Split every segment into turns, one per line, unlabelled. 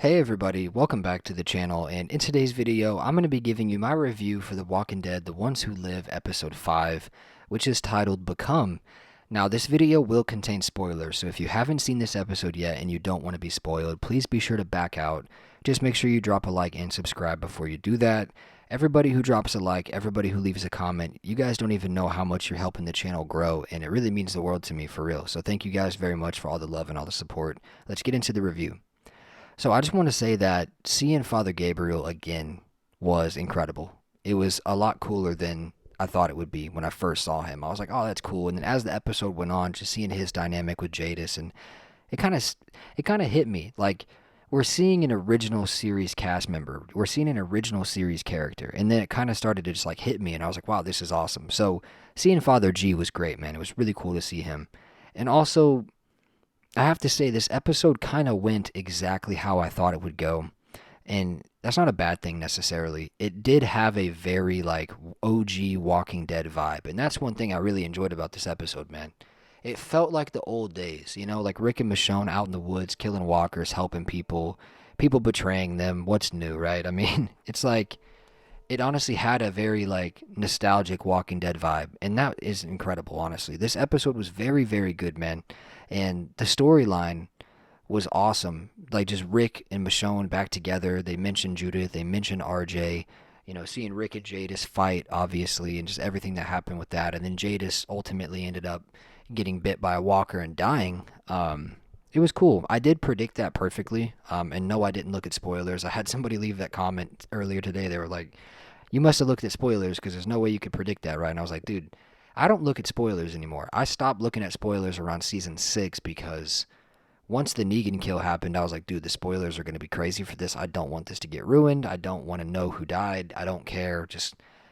Hey everybody, welcome back to the channel, and in today's video, I'm going to be giving you my review for The Walking Dead, The Ones Who Live, Episode 5, which is titled Become. Now, this video will contain spoilers, so if you haven't seen this episode yet and you don't want to be spoiled, please be sure to back out. Just make sure you drop a like and subscribe before you do that. Everybody who drops a like, everybody who leaves a comment, you guys don't even know how much you're helping the channel grow, and it really means the world to me, for real. So thank you guys very much for all the love and all the support. Let's get into the review. So I just want to say that seeing Father Gabriel again was incredible. It was a lot cooler than I thought it would be when I first saw him. I was like, "Oh, that's cool." And then as the episode went on, just seeing his dynamic with Jadis, and it kind of it kind of hit me like we're seeing an original series cast member. We're seeing an original series character. And then it kind of started to just like hit me, and I was like, "Wow, this is awesome." So seeing Father G was great, man. It was really cool to see him. And also, I have to say, this episode kind of went exactly how I thought it would go. And that's not a bad thing necessarily. It did have a very like OG Walking Dead vibe. And that's one thing I really enjoyed about this episode, man. It felt like the old days, like Rick and Michonne out in the woods, killing walkers, helping people, people betraying them. What's new, right? I mean, it's like it honestly had a very like nostalgic Walking Dead vibe, and that is incredible. Honestly, this episode was very, very good, man, and the storyline was awesome. Like just Rick and Michonne back together. They mentioned Judith. They mentioned RJ. Seeing Rick and Jadis fight, obviously, and just everything that happened with that, and then Jadis ultimately ended up getting bit by a walker and dying. It was cool. I did predict that perfectly. And no, I didn't look at spoilers. I had somebody leave that comment earlier today. They were like, you must have looked at spoilers because there's no way you could predict that, right? And I was like, dude, I don't look at spoilers anymore. I stopped looking at spoilers around season 6 because once the Negan kill happened, I was like, dude, the spoilers are going to be crazy for this. I don't want this to get ruined. I don't want to know who died. I don't care.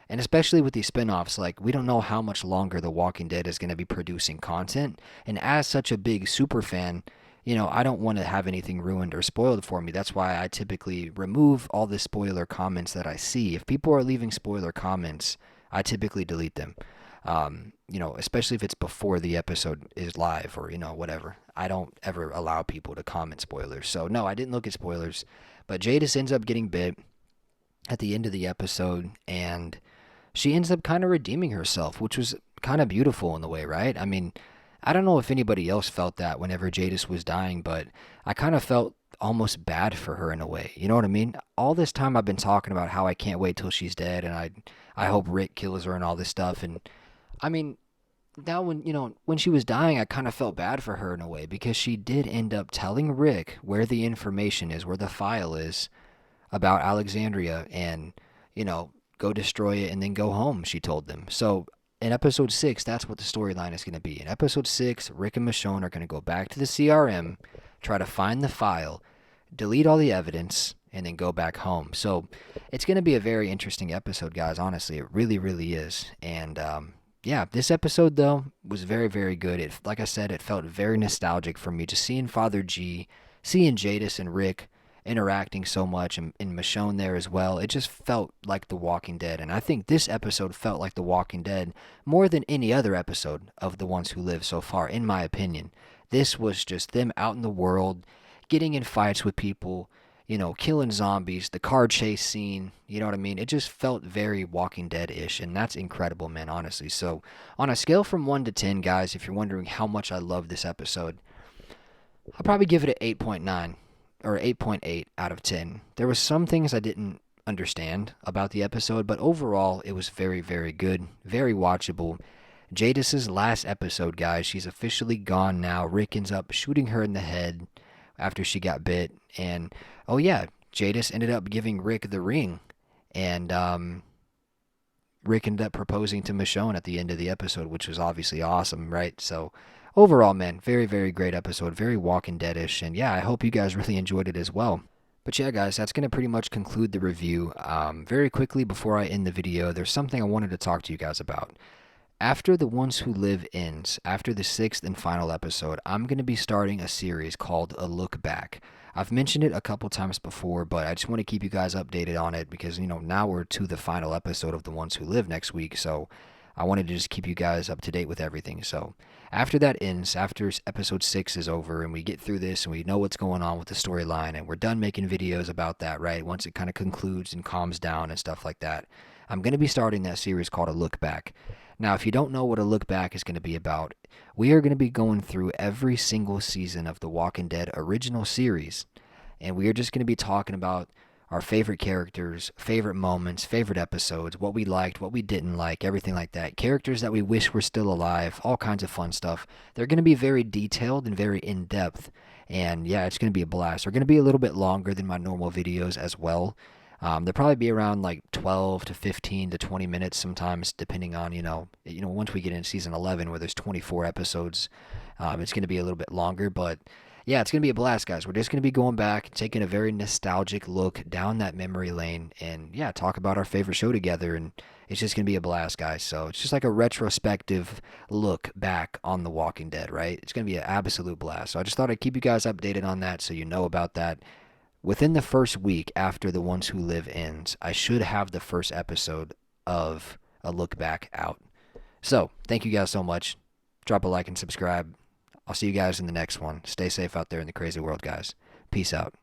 And especially with these spinoffs, like, we don't know how much longer The Walking Dead is going to be producing content. And as such a big super fan, I don't want to have anything ruined or spoiled for me. That's why I typically remove all the spoiler comments that I see. If people are leaving spoiler comments, I typically delete them. Especially if it's before the episode is live or, whatever. I don't ever allow people to comment spoilers. So, no, I didn't look at spoilers. But Jadis ends up getting bit at the end of the episode, and she ends up kind of redeeming herself, which was kind of beautiful in the way, right? I mean, I don't know if anybody else felt that whenever Jadis was dying, but I kind of felt almost bad for her in a way. You know what I mean? All this time I've been talking about how I can't wait till she's dead, and I hope Rick kills her and all this stuff. And I mean, now when she was dying, I kind of felt bad for her in a way because she did end up telling Rick where the information is, where the file is about Alexandria, and go destroy it and then go home, she told them. So in episode 6, that's what the storyline is going to be. In episode 6, Rick and Michonne are going to go back to the CRM, try to find the file, delete all the evidence, and then go back home. So it's going to be a very interesting episode, guys. Honestly, it really, really is. And yeah, this episode though was very, very good. Like I said, it felt very nostalgic for me. Just seeing Father G, seeing Jadis and Rick interacting so much, and Michonne there as well. It just felt like The Walking Dead. And I think this episode felt like The Walking Dead more than any other episode of The Ones Who Live so far, in my opinion. This was just them out in the world, getting in fights with people, killing zombies, the car chase scene, you know what I mean? It just felt very Walking Dead-ish, and that's incredible, man, honestly. So, on a scale from 1 to 10, guys, if you're wondering how much I love this episode, I'll probably give it an 8.9 or 8.8 out of 10. There was some things I didn't understand about the episode, but overall, it was very, very good, very watchable. Jadis's last episode, guys, she's officially gone now. Rick ends up shooting her in the head after she got bit, and oh yeah, Jadis ended up giving Rick the ring, and Rick ended up proposing to Michonne at the end of the episode, which was obviously awesome, right? So overall, man, very, very great episode, very Walking Dead-ish, and yeah, I hope you guys really enjoyed it as well. But yeah, guys, that's going to pretty much conclude the review. Very quickly, before I end the video, there's something I wanted to talk to you guys about. After The Ones Who Live ends, after the 6th and final episode, I'm going to be starting a series called A Look Back. I've mentioned it a couple times before, but I just want to keep you guys updated on it because, now we're to the final episode of The Ones Who Live next week, so I wanted to just keep you guys up to date with everything. So after that ends, after episode 6 is over and we get through this and we know what's going on with the storyline and we're done making videos about that, right? Once it kind of concludes and calms down and stuff like that, I'm going to be starting that series called A Look Back. Now, if you don't know what A Look Back is going to be about, we are going to be going through every single season of the Walking Dead original series, and we are just going to be talking about our favorite characters, favorite moments, favorite episodes, what we liked, what we didn't like, everything like that. Characters that we wish were still alive, all kinds of fun stuff. They're going to be very detailed and very in-depth, and yeah, it's going to be a blast. They're going to be a little bit longer than my normal videos as well. They'll probably be around like 12 to 15 to 20 minutes sometimes, depending on, once we get into season 11 where there's 24 episodes, it's going to be a little bit longer. But yeah, it's going to be a blast, guys. We're just going to be going back, taking a very nostalgic look down that memory lane and, yeah, talk about our favorite show together. And it's just going to be a blast, guys. So it's just like a retrospective look back on The Walking Dead, right? It's going to be an absolute blast. So I just thought I'd keep you guys updated on that so you know about that. Within the first week after The Ones Who Live ends, I should have the first episode of A Look Back out. So, thank you guys so much. Drop a like and subscribe. I'll see you guys in the next one. Stay safe out there in the crazy world, guys. Peace out.